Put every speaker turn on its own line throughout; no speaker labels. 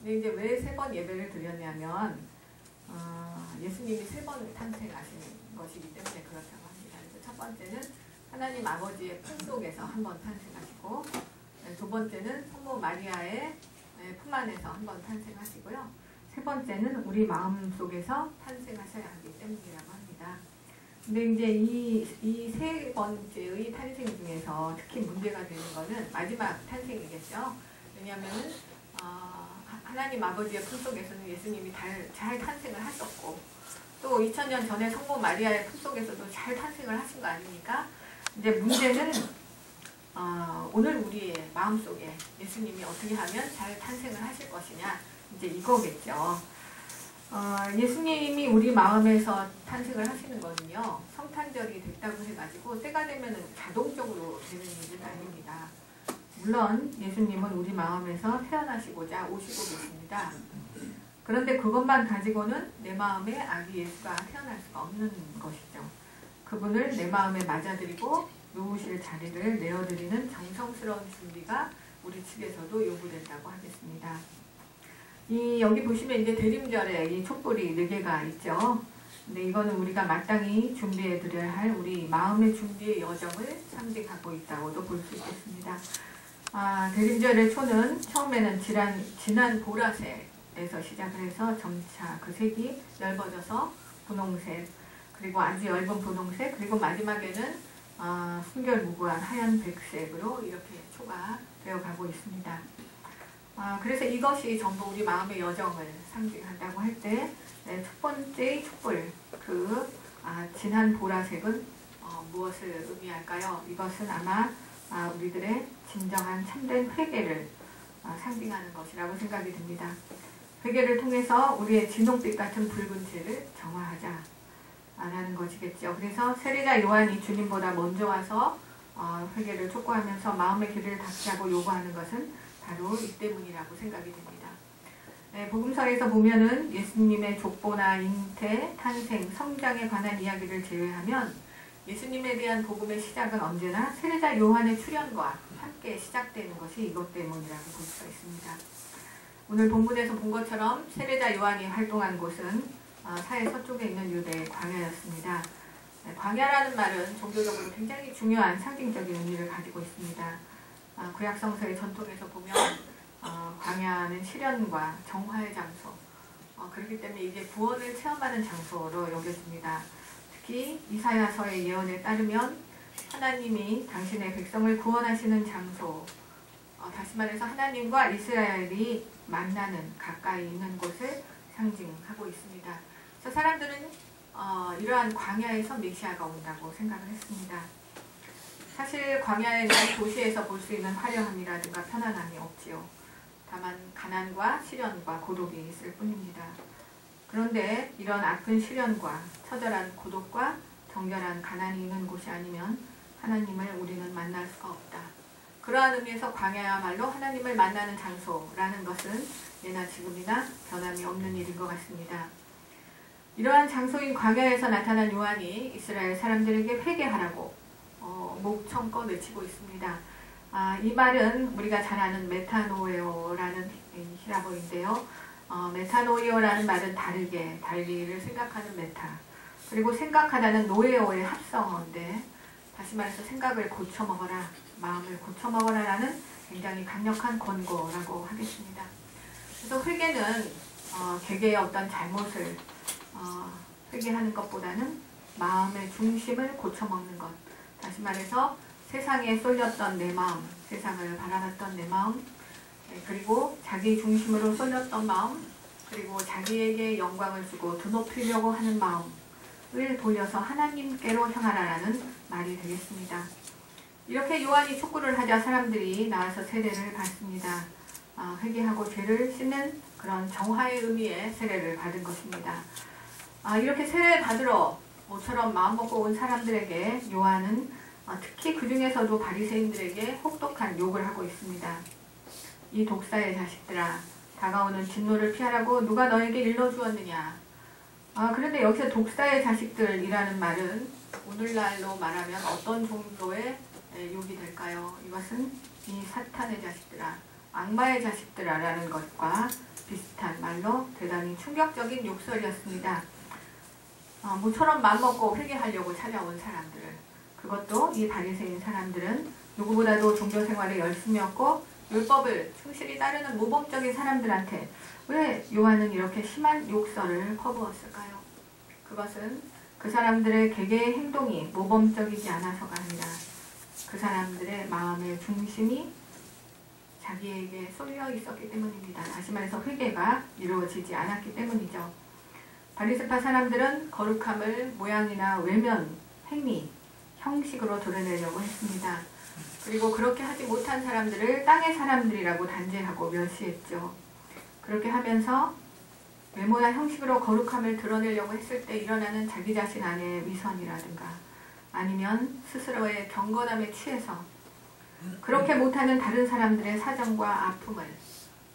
근데 이제 왜 3번 예배를 드렸냐면 예수님이 3번 탄생하신 것이기 때문에 그렇다고 합니다. 그래서 첫 번째는 하나님 아버지의 품 속에서 한 번 탄생하시고, 두 번째는 성모 마리아의 품 안에서 한 번 탄생하시고요. 세 번째는 우리 마음 속에서 탄생하셔야 하기 때문이라고 합니다. 근데 이제 이 세 번째의 탄생 중에서 특히 문제가 되는 것은 마지막 탄생이겠죠. 왜냐하면 하나님 아버지의 품 속에서는 예수님이 잘 탄생을 하셨고, 또 2000년 전에 성모 마리아의 품 속에서도 잘 탄생을 하신 거 아닙니까? 이제 문제는 오늘 우리의 마음속에 예수님이 어떻게 하면 잘 탄생을 하실 것이냐, 이제 이거겠죠. 예수님이 우리 마음에서 탄생을 하시는 거는요, 성탄절이 됐다고 해가지고 때가 되면 자동적으로 되는 일은 아닙니다. 물론 예수님은 우리 마음에서 태어나시고자 오시고 계십니다. 그런데 그것만 가지고는 내 마음에 아기 예수가 태어날 수가 없는 것이죠. 그분을 내 마음에 맞아들이고 누우실 자리를 내어드리는 정성스러운 준비가 우리 측에서도 요구된다고 하겠습니다. 여기 보시면 이제 대림절에 이 촛불이 4개가 있죠. 근데 이거는 우리가 마땅히 준비해 드려야 할 우리 마음의 준비의 여정을 상징하고 있다고도 볼 수 있겠습니다. 대림절의 초는 처음에는 진한 보라색에서 시작을 해서 점차 그 색이 넓어져서 분홍색, 그리고 아주 엷은 분홍색, 그리고 마지막에는 순결무구한 하얀 백색으로 이렇게 초가 되어가고 있습니다. 그래서 이것이 전부 우리 마음의 여정을 상징한다고 할 때, 첫 번째 촛불, 진한 보라색은 무엇을 의미할까요? 이것은 아마 우리들의 진정한 참된 회개를 상징하는 것이라고 생각이 듭니다. 회개를 통해서 우리의 진홍빛 같은 붉은 죄를 정화하자 라는 것이겠죠. 그래서 세례자 요한이 주님보다 먼저 와서 회개를 촉구하면서 마음의 길을 닫게 하고 요구하는 것은 바로 이 때문이라고 생각이 됩니다. 복음서에서 보면은 예수님의 족보나 잉태, 탄생, 성장에 관한 이야기를 제외하면 예수님에 대한 복음의 시작은 언제나 세례자 요한의 출현과 함께 시작되는 것이 이것 때문이라고 볼 수가 있습니다. 오늘 본문에서 본 것처럼 세례자 요한이 활동한 곳은 사해 서쪽에 있는 유대의 광야였습니다. 광야라는 말은 종교적으로 굉장히 중요한 상징적인 의미를 가지고 있습니다. 구약성서의 전통에서 보면 광야는 시련과 정화의 장소, 그렇기 때문에 이제 구원을 체험하는 장소로 여겨집니다. 특히 이사야서의 예언에 따르면 하나님이 당신의 백성을 구원하시는 장소, 다시 말해서 하나님과 이스라엘이 만나는 가까이 있는 곳을 상징하고 있습니다. 그래서 사람들은 이러한 광야에서 메시아가 온다고 생각을 했습니다. 사실 광야에는 도시에서 볼 수 있는 화려함이라든가 편안함이 없지요. 다만 가난과 시련과 고독이 있을 뿐입니다. 그런데 이런 아픈 시련과 처절한 고독과 정결한 가난이 있는 곳이 아니면 하나님을 우리는 만날 수가 없다. 그러한 의미에서 광야야말로 하나님을 만나는 장소라는 것은 예나 지금이나 변함이 없는 일인 것 같습니다. 이러한 장소인 광야에서 나타난 요한이 이스라엘 사람들에게 회개하라고 목청껏 외치고 있습니다. 이 말은 우리가 잘 아는 메타노에오라는 히라보인데요. 메타노이오라는 말은 달리를 생각하는 메타, 그리고 생각하다는 노에오의 합성어인데, 다시 말해서 생각을 고쳐먹어라, 마음을 고쳐먹어라 라는 굉장히 강력한 권고라고 하겠습니다. 그래서 회개는 개개의 어떤 잘못을 회개하는 것보다는 마음의 중심을 고쳐먹는 것, 다시 말해서 세상에 쏠렸던 내 마음, 세상을 바라봤던 내 마음, 그리고 자기 중심으로 쏠렸던 마음, 그리고 자기에게 영광을 주고 드높이려고 하는 마음을 돌려서 하나님께로 향하라라는 말이 되겠습니다. 이렇게 요한이 촉구를 하자 사람들이 나와서 세례를 받습니다. 회개하고 죄를 씻는 그런 정화의 의미의 세례를 받은 것입니다. 이렇게 세례를 받으러 모처럼 마음먹고 온 사람들에게 요한은 특히 그 중에서도 바리새인들에게 혹독한 욕을 하고 있습니다. 이 독사의 자식들아, 다가오는 진노를 피하라고 누가 너에게 일러주었느냐. 그런데 여기서 독사의 자식들이라는 말은 오늘날로 말하면 어떤 정도의 욕이 될까요? 이것은 이 사탄의 자식들아, 악마의 자식들아 라는 것과 말로 대단히 충격적인 욕설이었습니다. 모처럼 맘먹고 회개하려고 찾아온 사람들, 그것도 이 바리새인 사람들은 누구보다도 종교생활에 열심히 했고 율법을 충실히 따르는 모범적인 사람들한테 왜 요한은 이렇게 심한 욕설을 퍼부었을까요? 그것은 그 사람들의 개개의 행동이 모범적이지 않아서가 아니라 그 사람들의 마음의 중심이 자기에게 쏠려 있었기 때문입니다. 다시 말해서 회개가 이루어지지 않았기 때문이죠. 바리새파 사람들은 거룩함을 모양이나 외면, 행위, 형식으로 드러내려고 했습니다. 그리고 그렇게 하지 못한 사람들을 땅의 사람들이라고 단죄하고 멸시했죠. 그렇게 하면서 외모나 형식으로 거룩함을 드러내려고 했을 때 일어나는 자기 자신 안의 위선이라든가 아니면 스스로의 경건함에 취해서 그렇게 못하는 다른 사람들의 사정과 아픔을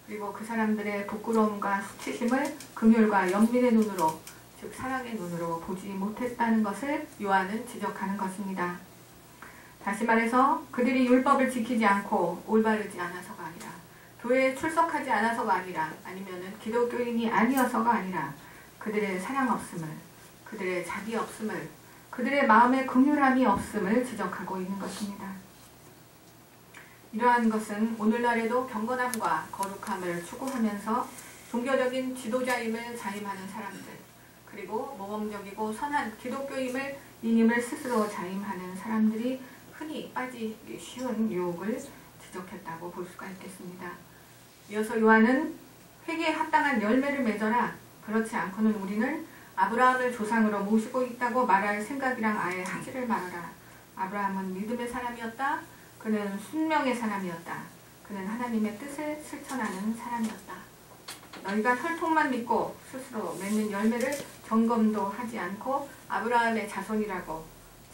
그리고 그 사람들의 부끄러움과 수치심을 긍휼과 연민의 눈으로 즉 사랑의 눈으로 보지 못했다는 것을 요한은 지적하는 것입니다. 다시 말해서 그들이 율법을 지키지 않고 올바르지 않아서가 아니라 교회에 출석하지 않아서가 아니라 아니면은 기독교인이 아니어서가 아니라 그들의 사랑 없음을 그들의 자비 없음을 그들의 마음의 긍휼함이 없음을 지적하고 있는 것입니다. 이러한 것은 오늘날에도 경건함과 거룩함을 추구하면서 종교적인 지도자임을 자임하는 사람들 그리고 모범적이고 선한 기독교임을 이님을 스스로 자임하는 사람들이 흔히 빠지기 쉬운 유혹을 지적했다고 볼 수가 있겠습니다. 이어서 요한은 회개에 합당한 열매를 맺어라. 그렇지 않고는 우리는 아브라함을 조상으로 모시고 있다고 말할 생각이랑 아예 하지를 말아라. 아브라함은 믿음의 사람이었다. 그는 순명의 사람이었다. 그는 하나님의 뜻을 실천하는 사람이었다. 너희가 혈통만 믿고 스스로 맺는 열매를 점검도 하지 않고 아브라함의 자손이라고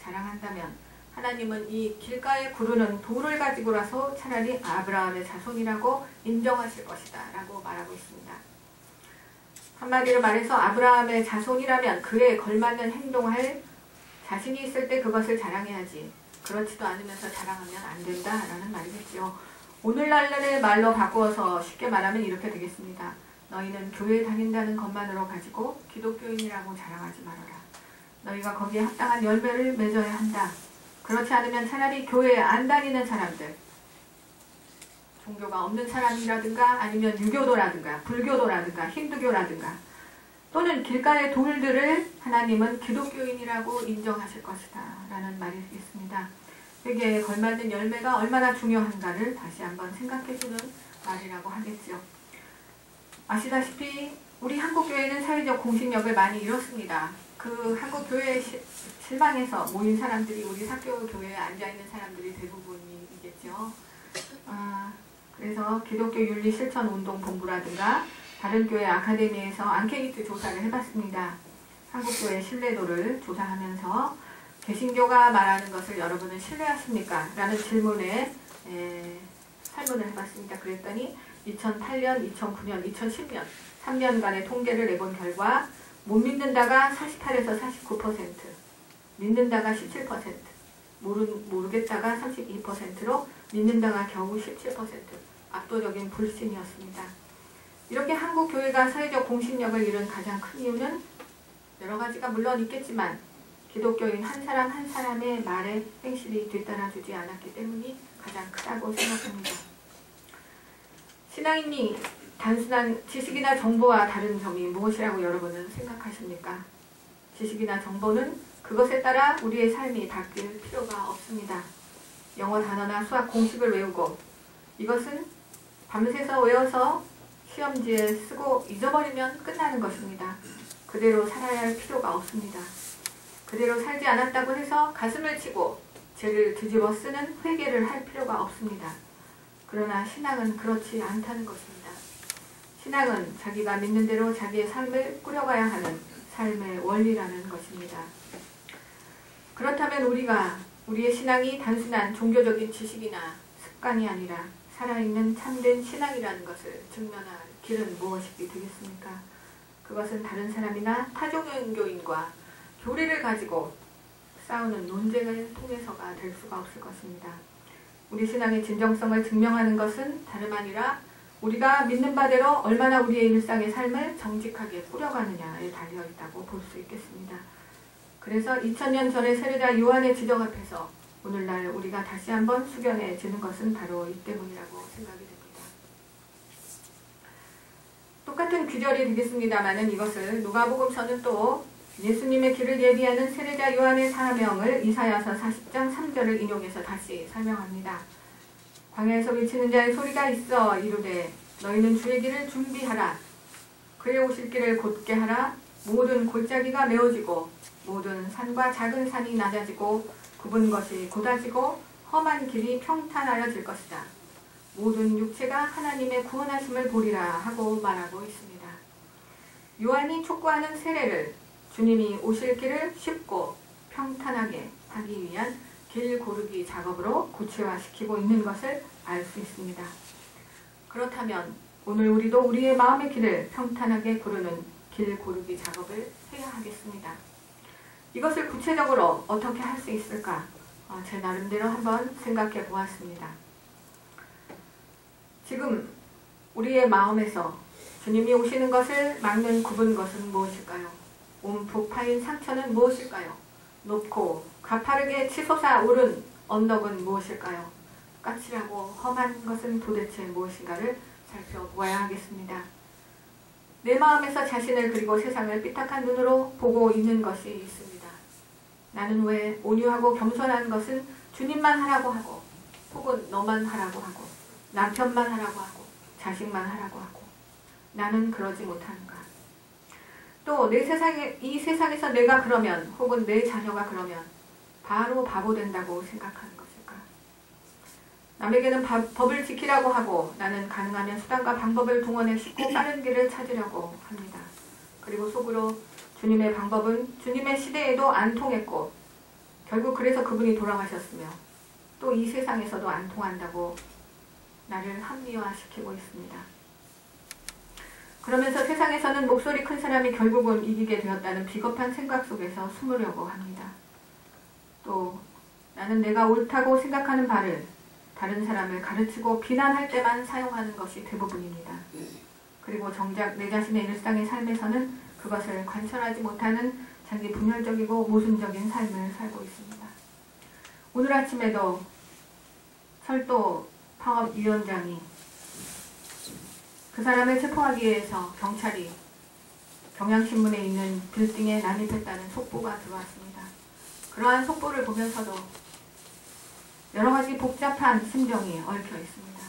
자랑한다면 하나님은 이 길가에 구르는 돌을 가지고라서 차라리 아브라함의 자손이라고 인정하실 것이다 라고 말하고 있습니다. 한마디로 말해서 아브라함의 자손이라면 그에 걸맞는 행동할 자신이 있을 때 그것을 자랑해야지 그렇지도 않으면서 자랑하면 안 된다라는 말이겠죠. 오늘날의 말로 바꾸어서 쉽게 말하면 이렇게 되겠습니다. 너희는 교회 다닌다는 것만으로 가지고 기독교인이라고 자랑하지 말아라. 너희가 거기에 합당한 열매를 맺어야 한다. 그렇지 않으면 차라리 교회에 안 다니는 사람들, 종교가 없는 사람이라든가 아니면 유교도라든가 불교도라든가 힌두교라든가 또는 길가의 돌들을 하나님은 기독교인이라고 인정하실 것이다 라는 말이 되겠습니다. 회개에 걸맞는 열매가 얼마나 중요한가를 다시 한번 생각해주는 말이라고 하겠죠. 아시다시피 우리 한국교회는 사회적 공신력을 많이 잃었습니다. 그 한국교회에 실망해서 모인 사람들이 우리 사교교회에 앉아있는 사람들이 대부분이겠죠. 그래서 기독교윤리실천운동본부라든가 다른 교회 아카데미에서 앙케이트 조사를 해봤습니다. 한국교회 신뢰도를 조사하면서 개신교가 말하는 것을 여러분은 신뢰하십니까? 라는 질문에 설문을 해봤습니다. 그랬더니 2008년, 2009년, 2010년 3년간의 통계를 내본 결과 못 믿는다가 48에서 49%, 믿는다가 17%, 모르겠다가 32%로 믿는다가 겨우 17%, 압도적인 불신이었습니다. 이렇게 한국 교회가 사회적 공신력을 잃은 가장 큰 이유는 여러 가지가 물론 있겠지만 기독교인 한 사람 한 사람의 말에 행실이 뒤따라주지 않았기 때문이 가장 크다고 생각합니다. 신앙인이 단순한 지식이나 정보와 다른 점이 무엇이라고 여러분은 생각하십니까? 지식이나 정보는 그것에 따라 우리의 삶이 바뀔 필요가 없습니다. 영어 단어나 수학 공식을 외우고 이것은 밤새서 외워서 시험지에 쓰고 잊어버리면 끝나는 것입니다. 그대로 살아야 할 필요가 없습니다. 그대로 살지 않았다고 해서 가슴을 치고 죄를 뒤집어 쓰는 회개를 할 필요가 없습니다. 그러나 신앙은 그렇지 않다는 것입니다. 신앙은 자기가 믿는 대로 자기의 삶을 꾸려가야 하는 삶의 원리라는 것입니다. 그렇다면 우리의 신앙이 단순한 종교적인 지식이나 습관이 아니라 살아있는 참된 신앙이라는 것을 증명할 길은 무엇이 되겠습니까? 그것은 다른 사람이나 타종교인과 교리를 가지고 싸우는 논쟁을 통해서가 될 수가 없을 것입니다. 우리 신앙의 진정성을 증명하는 것은 다름 아니라 우리가 믿는 바대로 얼마나 우리의 일상의 삶을 정직하게 꾸려가느냐에 달려있다고 볼 수 있겠습니다. 그래서 2000년 전의 세례자 요한의 지적 앞에서 오늘날 우리가 다시 한번 숙연해지는 것은 바로 이 때문이라고 생각이 됩니다. 똑같은 귀절이 되겠습니다마는 이것을 누가복음서는 또 예수님의 길을 예비하는 세례자 요한의 사명을 이사야서 40장 3절을 인용해서 다시 설명합니다. 광야에서 외치는 자의 소리가 있어 이르되 너희는 주의 길을 준비하라. 그의 오실 길을 곧게 하라. 모든 골짜기가 메워지고 모든 산과 작은 산이 낮아지고 굽은 것이 곧아지고 험한 길이 평탄하여질 것이다. 모든 육체가 하나님의 구원하심을 보리라 하고 말하고 있습니다. 요한이 촉구하는 세례를 주님이 오실 길을 쉽고 평탄하게 하기 위한 길 고르기 작업으로 구체화시키고 있는 것을 알 수 있습니다. 그렇다면 오늘 우리도 우리의 마음의 길을 평탄하게 고르는 길 고르기 작업을 해야 하겠습니다. 이것을 구체적으로 어떻게 할 수 있을까? 제 나름대로 한번 생각해 보았습니다. 지금 우리의 마음에서 주님이 오시는 것을 막는 굽은 것은 무엇일까요? 움푹 파인 상처는 무엇일까요? 높고 가파르게 치솟아 오른 언덕은 무엇일까요? 까칠하고 험한 것은 도대체 무엇인가를 살펴보아야 하겠습니다. 내 마음에서 자신을 그리고 세상을 삐딱한 눈으로 보고 있는 것이 있습니다. 나는 왜 온유하고 겸손한 것은 주님만 하라고 하고 혹은 너만 하라고 하고 남편만 하라고 하고 자식만 하라고 하고 나는 그러지 못하는가? 또 이 세상에서 내가 그러면 혹은 내 자녀가 그러면 바로 바보 된다고 생각하는 것일까? 남에게는 법을 지키라고 하고 나는 가능하면 수단과 방법을 동원해 쉽고 빠른 길을 찾으려고 합니다. 그리고 속으로 주님의 방법은 주님의 시대에도 안 통했고 결국 그래서 그분이 돌아가셨으며 또 이 세상에서도 안 통한다고 나를 합리화시키고 있습니다. 그러면서 세상에서는 목소리 큰 사람이 결국은 이기게 되었다는 비겁한 생각 속에서 숨으려고 합니다. 또 나는 내가 옳다고 생각하는 바를 다른 사람을 가르치고 비난할 때만 사용하는 것이 대부분입니다. 그리고 정작 내 자신의 일상의 삶에서는 그것을 관철하지 못하는 자기 분열적이고 모순적인 삶을 살고 있습니다. 오늘 아침에도 철도 파업위원장이 그 사람을 체포하기 위해서 경찰이 경향신문에 있는 빌딩에 난입했다는 속보가 들어왔습니다. 그러한 속보를 보면서도 여러 가지 복잡한 심정이 얽혀 있습니다.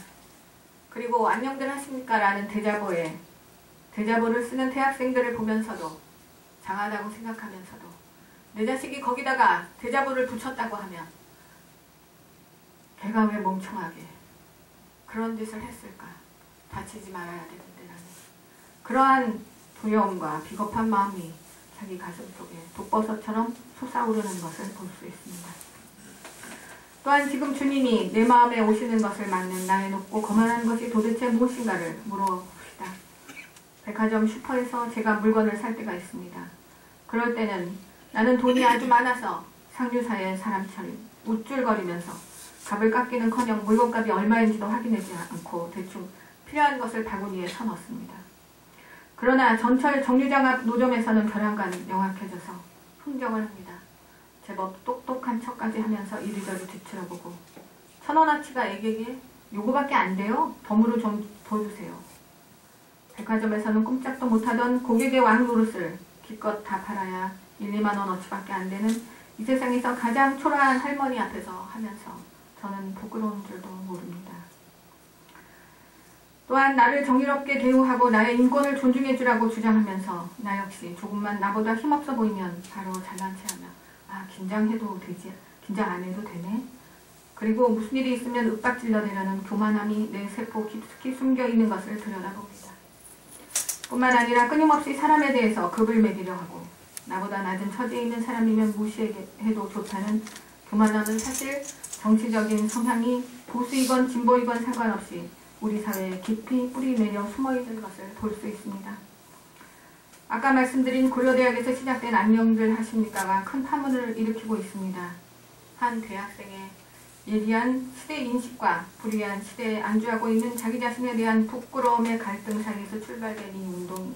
그리고 안녕들 하십니까? 라는 대자보를 쓰는 대학생들을 보면서도 장하다고 생각하면서도 내 자식이 거기다가 대자보를 붙였다고 하면 걔가 왜 멍청하게 그런 짓을 했을까? 다치지 말아야 되는데 라는 그러한 두려움과 비겁한 마음이 자기 가슴 속에 독버섯처럼 솟아오르는 것을 볼 수 있습니다. 또한 지금 주님이 내 마음에 오시는 것을 막는 나의 높고 거만한 것이 도대체 무엇인가를 물어봅시다. 백화점 슈퍼에서 제가 물건을 살 때가 있습니다. 그럴 때는 나는 돈이 아주 많아서 상류사의 사람처럼 우쭐거리면서 값을 깎기는커녕 물건값이 얼마인지도 확인하지 않고 대충 필요한 것을 바구니에 쳐넣습니다. 그러나 전철 정류장 앞 노점에서는 벼랑간 명확해져서 흥정을 합니다. 제법 똑똑한 척까지 하면서 이리저리 뒤틀어보고 1,000원어치가 애기에게 요거밖에 안 돼요? 덤으로 좀 더 주세요. 백화점에서는 꼼짝도 못하던 고객의 왕노릇을 기껏 다 팔아야 1, 2만 원어치밖에 안 되는 이 세상에서 가장 초라한 할머니 앞에서 하면서 저는 부끄러운 줄도 모릅니다. 또한 나를 정의롭게 대우하고 나의 인권을 존중해주라고 주장하면서 나 역시 조금만 나보다 힘없어 보이면 바로 잘난 체하며 긴장해도 되지, 긴장 안 해도 되네. 그리고 무슨 일이 있으면 윽박질러대려는 교만함이 내 세포 깊숙이 숨겨있는 것을 들여다봅니다. 뿐만 아니라 끊임없이 사람에 대해서 급을 매기려 하고 나보다 낮은 처지에 있는 사람이면 무시해도 좋다는 교만함은 사실 정치적인 성향이 보수이건 진보이건 상관없이 우리 사회에 깊이 뿌리내려 숨어있는 것을 볼 수 있습니다. 아까 말씀드린 고려대학에서 시작된 안녕들 하십니까가 큰 파문을 일으키고 있습니다. 한 대학생의 예리한 시대 인식과 불리한 시대에 안주하고 있는 자기 자신에 대한 부끄러움의 갈등 사이에서 출발된 이 운동이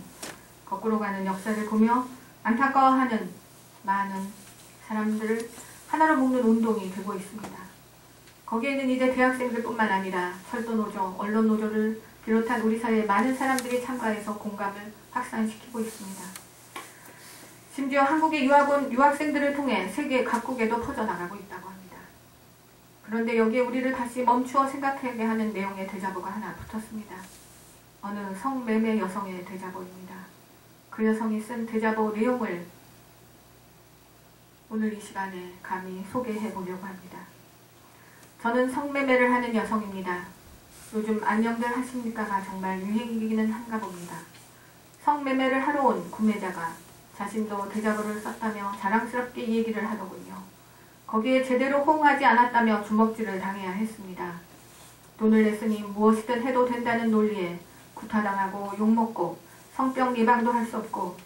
거꾸로 가는 역사를 보며 안타까워하는 많은 사람들을 하나로 묶는 운동이 되고 있습니다. 거기에는 이제 대학생들뿐만 아니라 철도노조, 언론노조를 비롯한 우리 사회의 많은 사람들이 참가해서 공감을 확산시키고 있습니다. 심지어 한국의 유학 온 유학생들을 통해 세계 각국에도 퍼져나가고 있다고 합니다. 그런데 여기에 우리를 다시 멈추어 생각하게 하는 내용의 대자보가 하나 붙었습니다. 어느 성매매 여성의 대자보입니다. 그 여성이 쓴 대자보 내용을 오늘 이 시간에 감히 소개해 보려고 합니다. 저는 성매매를 하는 여성입니다. 요즘 안녕들 하십니까가 정말 유행이기는 한가 봅니다. 성매매를 하러 온 구매자가 자신도 대자보를 썼다며 자랑스럽게 얘기를 하더군요. 거기에 제대로 호응하지 않았다며 주먹질을 당해야 했습니다. 돈을 냈으니 무엇이든 해도 된다는 논리에 구타당하고 욕먹고 성병 예방도 할 수 없고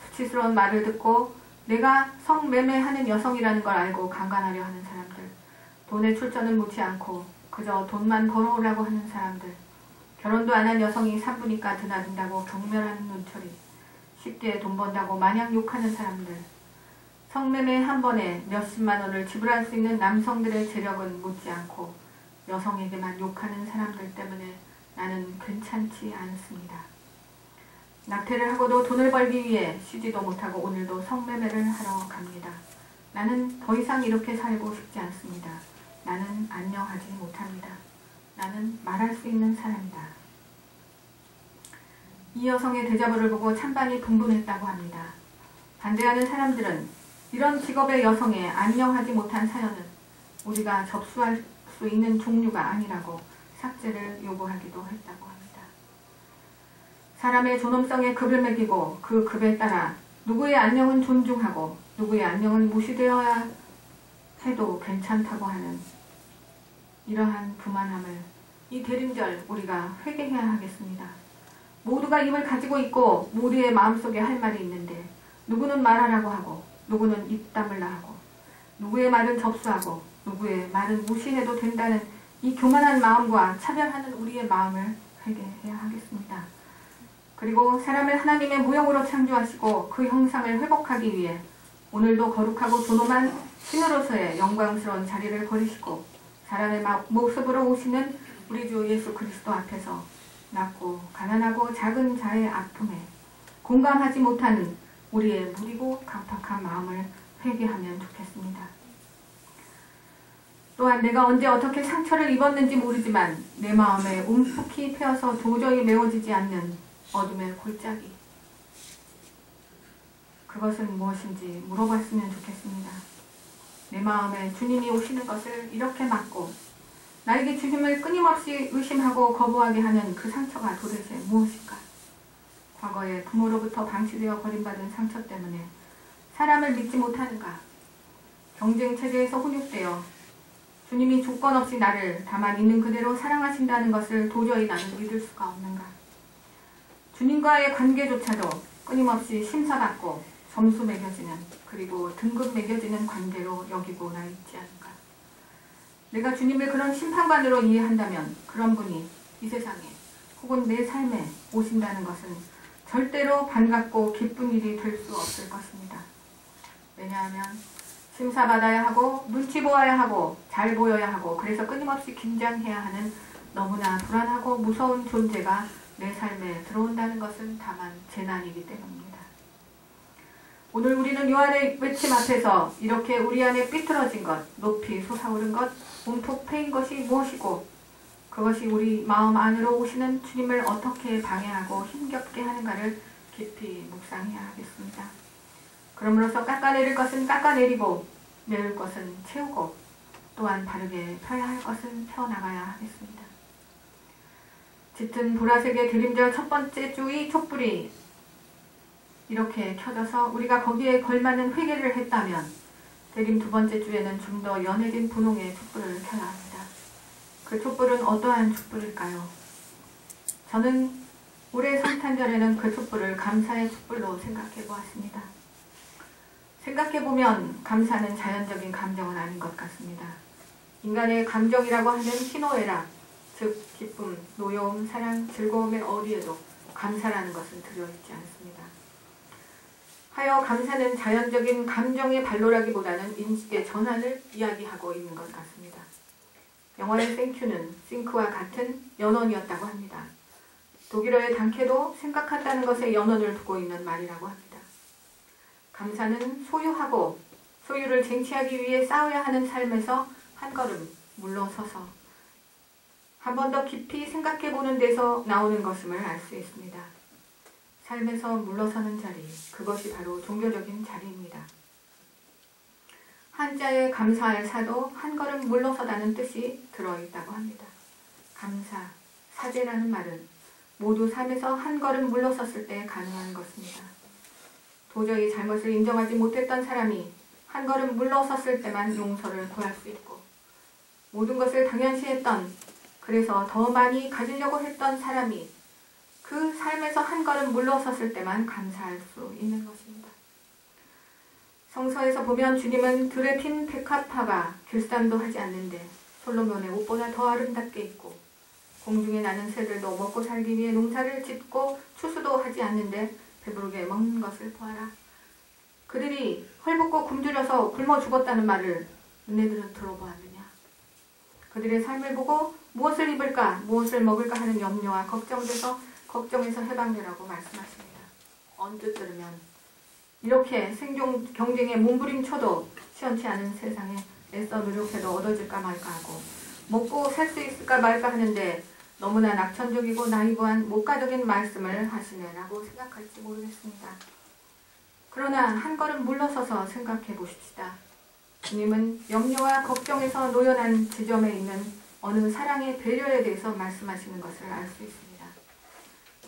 수치스러운 말을 듣고 내가 성매매하는 여성이라는 걸 알고 강간하려 하는 사람들, 돈의 출처는 묻지 않고 그저 돈만 벌어오라고 하는 사람들, 결혼도 안 한 여성이 산부니까 드나든다고 경멸하는 눈초리, 쉽게 돈 번다고 마냥 욕하는 사람들, 성매매 한 번에 몇십만 원을 지불할 수 있는 남성들의 재력은 묻지 않고 여성에게만 욕하는 사람들 때문에 나는 괜찮지 않습니다. 낙태를 하고도 돈을 벌기 위해 쉬지도 못하고 오늘도 성매매를 하러 갑니다. 나는 더 이상 이렇게 살고 싶지 않습니다. 나는 안녕하지 못합니다. 나는 말할 수 있는 사람이다. 이 여성의 대자보를 보고 찬반이 분분했다고 합니다. 반대하는 사람들은 이런 직업의 여성의 안녕하지 못한 사연은 우리가 접수할 수 있는 종류가 아니라고 삭제를 요구하기도 했다고 합니다. 사람의 존엄성에 급을 매기고 그 급에 따라 누구의 안녕은 존중하고 누구의 안녕은 무시되어야 해도 괜찮다고 하는 이러한 부만함을 이 대림절 우리가 회개해야 하겠습니다. 모두가 입을 가지고 있고 모두의 마음속에 할 말이 있는데 누구는 말하라고 하고 누구는 입 다물라 하고 누구의 말은 접수하고 누구의 말은 무시해도 된다는 이 교만한 마음과 차별하는 우리의 마음을 회개해야 하겠습니다. 그리고 사람을 하나님의 모형으로 창조하시고 그 형상을 회복하기 위해 오늘도 거룩하고 존엄한 신으로서의 영광스러운 자리를 버리시고 사람의 모습으로 오시는 우리 주 예수 그리스도 앞에서 낮고 가난하고 작은 자의 아픔에 공감하지 못하는 우리의 무리고 강팍한 마음을 회개하면 좋겠습니다. 또한 내가 언제 어떻게 상처를 입었는지 모르지만 내 마음에 움푹히 패어서 도저히 메워지지 않는 어둠의 골짜기, 그것은 무엇인지 물어봤으면 좋겠습니다. 내 마음에 주님이 오시는 것을 이렇게 막고 나에게 주님을 끊임없이 의심하고 거부하게 하는 그 상처가 도대체 무엇일까? 과거에 부모로부터 방치되어 버림받은 상처 때문에 사람을 믿지 못하는가? 경쟁체제에서 훈육되어 주님이 조건 없이 나를 다만 있는 그대로 사랑하신다는 것을 도저히 나는 믿을 수가 없는가? 주님과의 관계조차도 끊임없이 심사받고 점수 매겨지는 그리고 등급 매겨지는 관계로 여기고 나 있지 않은가? 내가 주님을 그런 심판관으로 이해한다면 그런 분이 이 세상에 혹은 내 삶에 오신다는 것은 절대로 반갑고 기쁜 일이 될 수 없을 것입니다. 왜냐하면 심사받아야 하고 눈치 보아야 하고 잘 보여야 하고 그래서 끊임없이 긴장해야 하는 너무나 불안하고 무서운 존재가 내 삶에 들어온다는 것은 다만 재난이기 때문입니다. 오늘 우리는 요한의 외침 앞에서 이렇게 우리 안에 삐뚤어진 것, 높이 솟아오른 것, 움푹 패인 것이 무엇이고 그것이 우리 마음 안으로 오시는 주님을 어떻게 방해하고 힘겹게 하는가를 깊이 묵상해야 하겠습니다. 그러므로서 깎아내릴 것은 깎아내리고 메울 것은 채우고 또한 바르게 펴야 할 것은 펴나가야 하겠습니다. 짙은 보라색의 대림절 첫 번째 주의 촛불이 이렇게 켜져서 우리가 거기에 걸맞는 회개를 했다면 대림 두 번째 주에는 좀 더 연해진 분홍의 촛불을 켜야 합니다. 그 촛불은 어떠한 촛불일까요? 저는 올해 성탄절에는 그 촛불을 감사의 촛불로 생각해 보았습니다. 생각해 보면 감사는 자연적인 감정은 아닌 것 같습니다. 인간의 감정이라고 하는 희노애락, 즉 기쁨, 노여움, 사랑, 즐거움의 어디에도 감사라는 것은 들어있지 않습니다. 하여 감사는 자연적인 감정의 발로라기보다는 인식의 전환을 이야기하고 있는 것 같습니다. 영어의 땡큐는 싱크와 같은 연언이었다고 합니다. 독일어의 단케도 생각한다는 것에 연언을 두고 있는 말이라고 합니다. 감사는 소유하고 소유를 쟁취하기 위해 싸워야 하는 삶에서 한 걸음 물러서서 한 번 더 깊이 생각해보는 데서 나오는 것임을 알 수 있습니다. 삶에서 물러서는 자리, 그것이 바로 종교적인 자리입니다. 한자의 감사할 사도 한 걸음 물러서다는 뜻이 들어있다고 합니다. 감사, 사죄라는 말은 모두 삶에서 한 걸음 물러섰을 때 가능한 것입니다. 도저히 잘못을 인정하지 못했던 사람이 한 걸음 물러섰을 때만 용서를 구할 수 있고, 모든 것을 당연시했던, 그래서 더 많이 가지려고 했던 사람이 그 삶에서 한 걸음 물러섰을 때만 감사할 수 있는 것입니다. 성서에서 보면 주님은 들에 핀 백합화가 길쌈도 하지 않는데 솔로몬의 옷보다 더 아름답게 입고, 공중에 나는 새들도 먹고 살기 위해 농사를 짓고 추수도 하지 않는데 배부르게 먹는 것을 보아라. 그들이 헐벗고 굶주려서 굶어 죽었다는 말을 너네들은 들어보았느냐. 그들의 삶을 보고 무엇을 입을까, 무엇을 먹을까 하는 염려와 걱정에서 해방되라고 말씀하십니다. 언뜻 들으면 이렇게 생존 경쟁에 몸부림쳐도 시원치 않은 세상에 애써 노력해도 얻어질까 말까 하고, 먹고 살 수 있을까 말까 하는데 너무나 낙천적이고 나이브한 목가적인 말씀을 하시네라고 생각할지 모르겠습니다. 그러나 한 걸음 물러서서 생각해 보십시다. 주님은 염려와 걱정에서 노연한 지점에 있는 어느 사랑의 배려에 대해서 말씀하시는 것을 알 수 있습니다.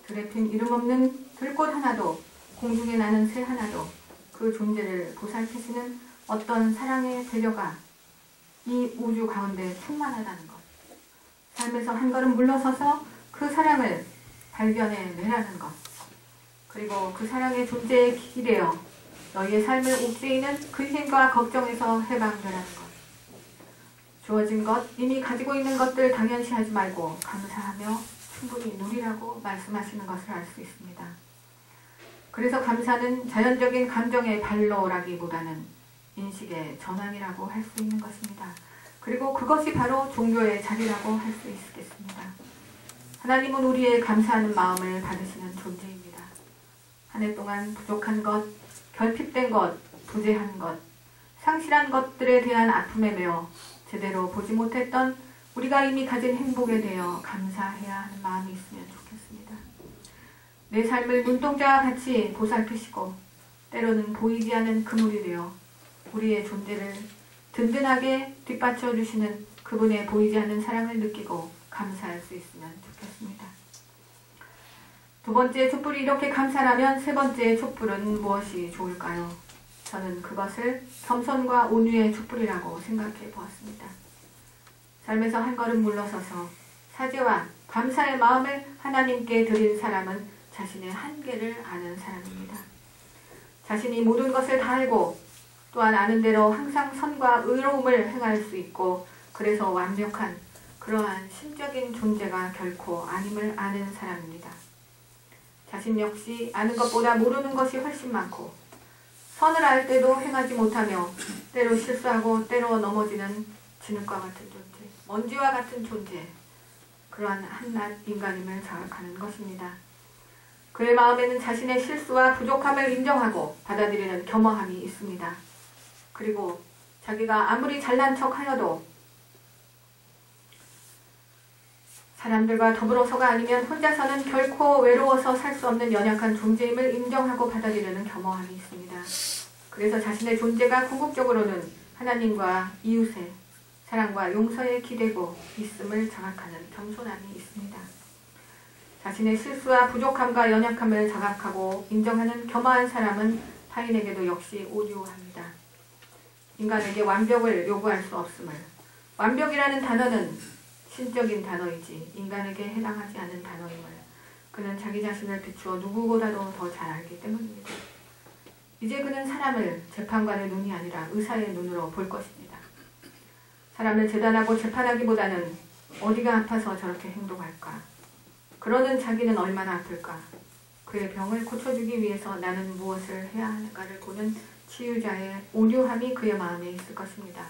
들에 핀 이름 없는 들꽃 하나도, 공중에 나는 새 하나도 그 존재를 보살피시는 어떤 사랑의 배려가 이 우주 가운데 충만하다는 것, 삶에서 한 걸음 물러서서 그 사랑을 발견해내라는 것, 그리고 그 사랑의 존재에 기대어 너희의 삶을 옥죄이는 근심과 걱정에서 해방되라는 것, 주어진 것, 이미 가지고 있는 것들 당연시하지 말고 감사하며 충분히 누리라고 말씀하시는 것을 알 수 있습니다. 그래서 감사는 자연적인 감정의 발로라기보다는 인식의 전환이라고 할 수 있는 것입니다. 그리고 그것이 바로 종교의 자리라고 할 수 있겠습니다. 하나님은 우리의 감사하는 마음을 받으시는 존재입니다. 한 해 동안 부족한 것, 결핍된 것, 부재한 것, 상실한 것들에 대한 아픔에 매여 제대로 보지 못했던 우리가 이미 가진 행복에 대해 감사해야 하는 마음이 있으면 좋겠습니다. 내 삶을 눈동자와 같이 보살피시고 때로는 보이지 않는 그물이 되어 우리의 존재를 든든하게 뒷받쳐 주시는 그분의 보이지 않는 사랑을 느끼고 감사할 수 있으면 좋겠습니다. 두 번째 촛불이 이렇게 감사라면 세 번째 촛불은 무엇이 좋을까요? 저는 그것을 겸손과 온유의 촛불이라고 생각해 보았습니다. 삶에서 한 걸음 물러서서 사죄와 감사의 마음을 하나님께 드린 사람은 자신의 한계를 아는 사람입니다. 자신이 모든 것을 다 알고 또한 아는 대로 항상 선과 의로움을 행할 수 있고, 그래서 완벽한 그러한 심적인 존재가 결코 아님을 아는 사람입니다. 자신 역시 아는 것보다 모르는 것이 훨씬 많고, 선을 알 때도 행하지 못하며 때로 실수하고 때로 넘어지는 진흙과 같은 존재, 먼지와 같은 존재, 그러한 한낱 인간임을 자각하는 것입니다. 그의 마음에는 자신의 실수와 부족함을 인정하고 받아들이는 겸허함이 있습니다. 그리고 자기가 아무리 잘난 척하여도 사람들과 더불어서가 아니면 혼자서는 결코 외로워서 살 수 없는 연약한 존재임을 인정하고 받아들이는 겸허함이 있습니다. 그래서 자신의 존재가 궁극적으로는 하나님과 이웃의 사랑과 용서에 기대고 있음을 자각하는 겸손함이 있습니다. 자신의 실수와 부족함과 연약함을 자각하고 인정하는 겸허한 사람은 타인에게도 역시 온유합니다. 인간에게 완벽을 요구할 수 없음을, 완벽이라는 단어는 신적인 단어이지 인간에게 해당하지 않는 단어임을 그는 자기 자신을 비추어 누구보다도 더 잘 알기 때문입니다. 이제 그는 사람을 재판관의 눈이 아니라 의사의 눈으로 볼 것입니다. 사람을 재단하고 재판하기보다는 어디가 아파서 저렇게 행동할까? 그러는 자기는 얼마나 아플까? 그의 병을 고쳐주기 위해서 나는 무엇을 해야 하는가를 보는 치유자의 온유함이 그의 마음에 있을 것입니다.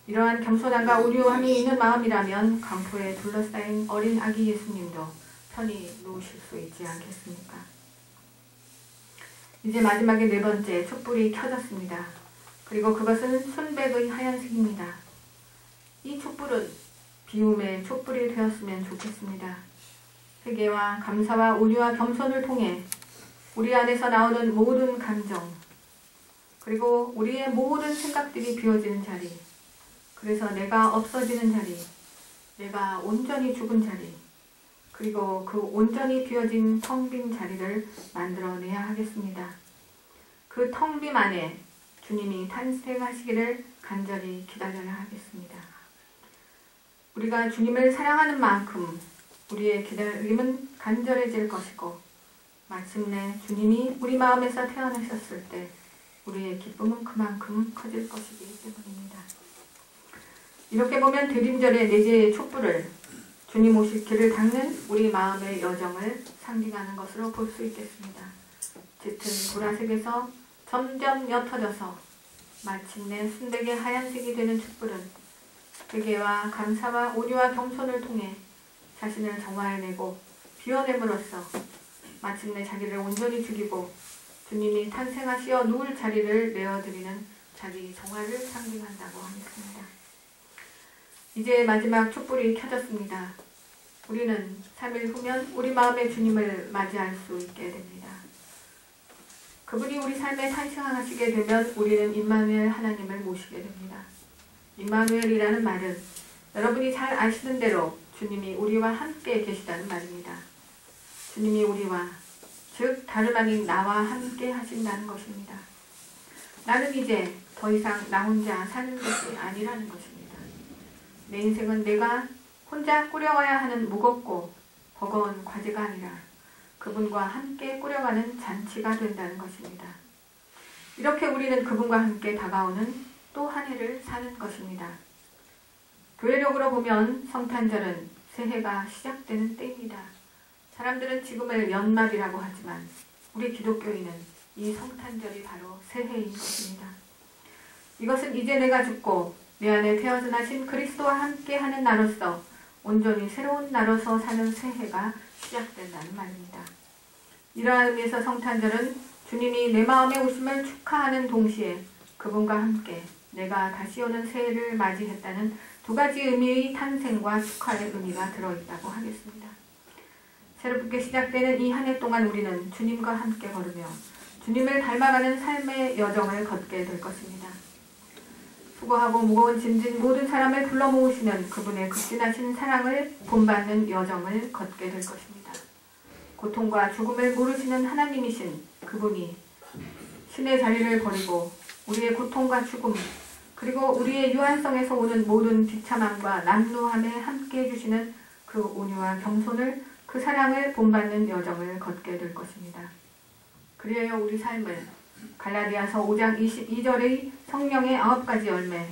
이러한 겸손함과 온유함이 있는 마음이라면 강포에 둘러싸인 어린 아기 예수님도 편히 누우실 수 있지 않겠습니까? 이제 마지막에 네 번째, 촛불이 켜졌습니다. 그리고 그것은 순백의 하얀색입니다. 이 촛불은 비움의 촛불이 되었으면 좋겠습니다. 회개와 감사와 온유와 겸손을 통해 우리 안에서 나오는 모든 감정, 그리고 우리의 모든 생각들이 비워지는 자리, 그래서 내가 없어지는 자리, 내가 온전히 죽은 자리, 그리고 그 온전히 비워진 텅 빈 자리를 만들어내야 하겠습니다. 그 텅 빔 안에 주님이 탄생하시기를 간절히 기다려야 하겠습니다. 우리가 주님을 사랑하는 만큼 우리의 기다림은 간절해질 것이고 마침내 주님이 우리 마음에서 태어나셨을 때 우리의 기쁨은 그만큼 커질 것이기 때문입니다. 이렇게 보면 대림절의 네 개의 촛불을 주님 오실 길을 닦는 우리 마음의 여정을 상징하는 것으로 볼 수 있겠습니다. 짙은 보라색에서 점점 옅어져서 마침내 순백의 하얀색이 되는 촛불은 회개와 감사와 온유와 겸손을 통해 자신을 정화해내고 비워냄으로써 마침내 자기를 온전히 죽이고 주님이 탄생하시어 누울 자리를 내어드리는 자기 정화를 상징한다고 하겠습니다. 이제 마지막 촛불이 켜졌습니다. 우리는 3일 후면 우리 마음의 주님을 맞이할 수 있게 됩니다. 그분이 우리 삶에 탄생하시게 되면 우리는 임마누엘 하나님을 모시게 됩니다. 임마누엘이라는 말은 여러분이 잘 아시는 대로 주님이 우리와 함께 계시다는 말입니다. 주님이 우리와, 즉 다름 아닌 나와 함께 하신다는 것입니다. 나는 이제 더 이상 나 혼자 사는 것이 아니라는 것입니다. 내 인생은 내가 혼자 꾸려가야 하는 무겁고 버거운 과제가 아니라 그분과 함께 꾸려가는 잔치가 된다는 것입니다. 이렇게 우리는 그분과 함께 다가오는 또 한 해를 사는 것입니다. 교회력으로 보면 성탄절은 새해가 시작되는 때입니다. 사람들은 지금을 연말이라고 하지만 우리 기독교인은 이 성탄절이 바로 새해인 것입니다. 이것은 이제 내가 죽고 내 안에 태어나신 그리스도와 함께하는 나로서 온전히 새로운 나로서 사는 새해가 시작된다는 말입니다. 이러한 의미에서 성탄절은 주님이 내 마음에 오심을 축하하는 동시에 그분과 함께 내가 다시 오는 새해를 맞이했다는 두 가지 의미의 탄생과 축하의 의미가 들어있다고 하겠습니다. 새롭게 시작되는 이 한 해 동안 우리는 주님과 함께 걸으며 주님을 닮아가는 삶의 여정을 걷게 될 것입니다. 수고하고 무거운 짐진 모든 사람을 불러 모으시는 그분의 극진하신 사랑을 본받는 여정을 걷게 될 것입니다. 고통과 죽음을 모르시는 하나님이신 그분이 신의 자리를 버리고 우리의 고통과 죽음 그리고 우리의 유한성에서 오는 모든 비참함과 남루함에 함께 해주시는 그 온유와 겸손을 그 사랑을 본받는 여정을 걷게 될 것입니다. 그리하여 우리 삶을 갈라디아서 5장 22절의 성령의 9가지 열매,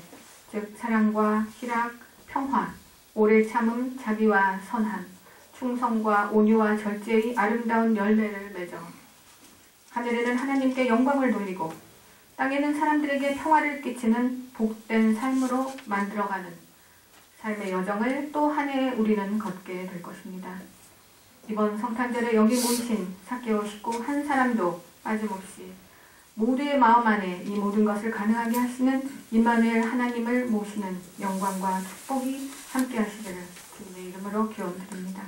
즉 사랑과 희락, 평화, 오래 참음, 자비와 선함, 충성과 온유와 절제의 아름다운 열매를 맺어 하늘에는 하나님께 영광을 돌리고 땅에는 사람들에게 평화를 끼치는 복된 삶으로 만들어가는 삶의 여정을 또 한 해 우리는 걷게 될 것입니다. 이번 성탄절에 여기 모이신 삭개오 식구 한 사람도 빠짐없이 모두의 마음 안에 이 모든 것을 가능하게 하시는 임마누엘 하나님을 모시는 영광과 축복이 함께 하시기를 주님의 이름으로 기원드립니다.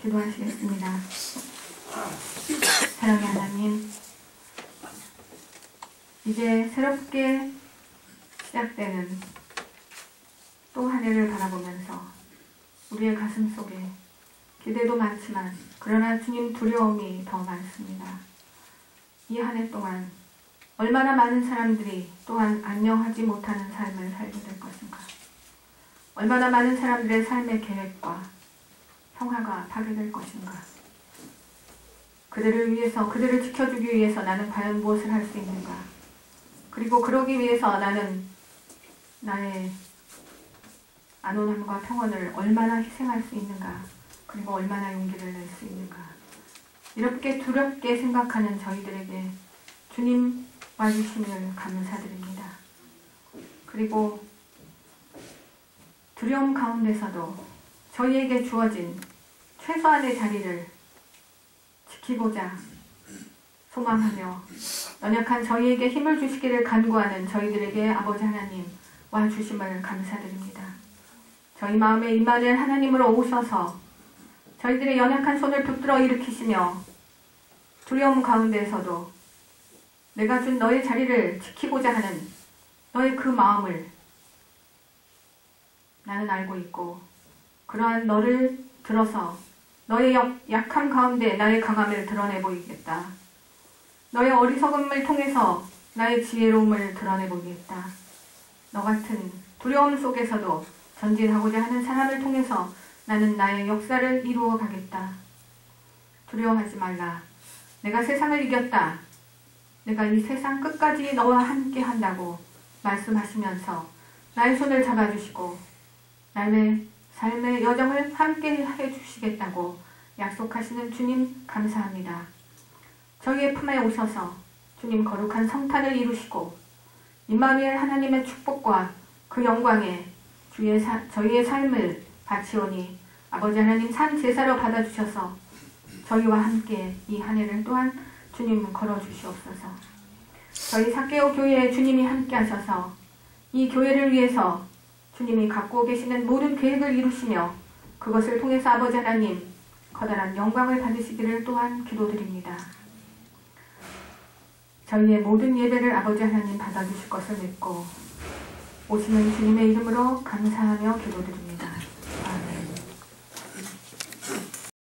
기도하시겠습니다. 사랑의 하나님, 이제 새롭게 시작되는 또 한 해를 바라보면서 우리의 가슴 속에 기대도 많지만 그러나 주님 두려움이 더 많습니다. 이 한 해 동안 얼마나 많은 사람들이 또한 안녕하지 못하는 삶을 살게 될 것인가. 얼마나 많은 사람들의 삶의 계획과 평화가 파괴될 것인가. 그들을 위해서, 그들을 지켜주기 위해서 나는 과연 무엇을 할 수 있는가. 그리고 그러기 위해서 나는 나의 안온함과 평온을 얼마나 희생할 수 있는가, 그리고 얼마나 용기를 낼 수 있는가. 이렇게 두렵게 생각하는 저희들에게 주님 와주심을 감사드립니다. 그리고 두려움 가운데서도 저희에게 주어진 최소한의 자리를 지키고자 소망하며 연약한 저희에게 힘을 주시기를 간구하는 저희들에게 아버지 하나님 와주심을 감사드립니다. 저희 마음에 임하는 하나님으로 오셔서 저희들의 연약한 손을 붙들어 일으키시며 두려움 가운데에서도 내가 준 너의 자리를 지키고자 하는 너의 그 마음을 나는 알고 있고, 그러한 너를 들어서 너의 약함 가운데 나의 강함을 드러내 보이겠다. 너의 어리석음을 통해서 나의 지혜로움을 드러내 보이겠다. 너 같은 두려움 속에서도 전진하고자 하는 사람을 통해서 나는 나의 역사를 이루어 가겠다. 두려워하지 말라. 내가 세상을 이겼다. 내가 이 세상 끝까지 너와 함께 한다고 말씀하시면서 나의 손을 잡아주시고 나의 삶의 여정을 함께 해주시겠다고 약속하시는 주님 감사합니다. 저희의 품에 오셔서 주님 거룩한 성탄을 이루시고 임마누엘 하나님의 축복과 그 영광에 저희의 삶을 바치오니 아버지 하나님 산 제사로 받아주셔서 저희와 함께 이 한 해를 또한 주님 걸어주시옵소서. 저희 삭개오 교회에 주님이 함께 하셔서 이 교회를 위해서 주님이 갖고 계시는 모든 계획을 이루시며 그것을 통해서 아버지 하나님 커다란 영광을 받으시기를 또한 기도드립니다. 저희의 모든 예배를 아버지 하나님 받아주실 것을 믿고 오시는 주님의 이름으로 감사하며 기도드립니다.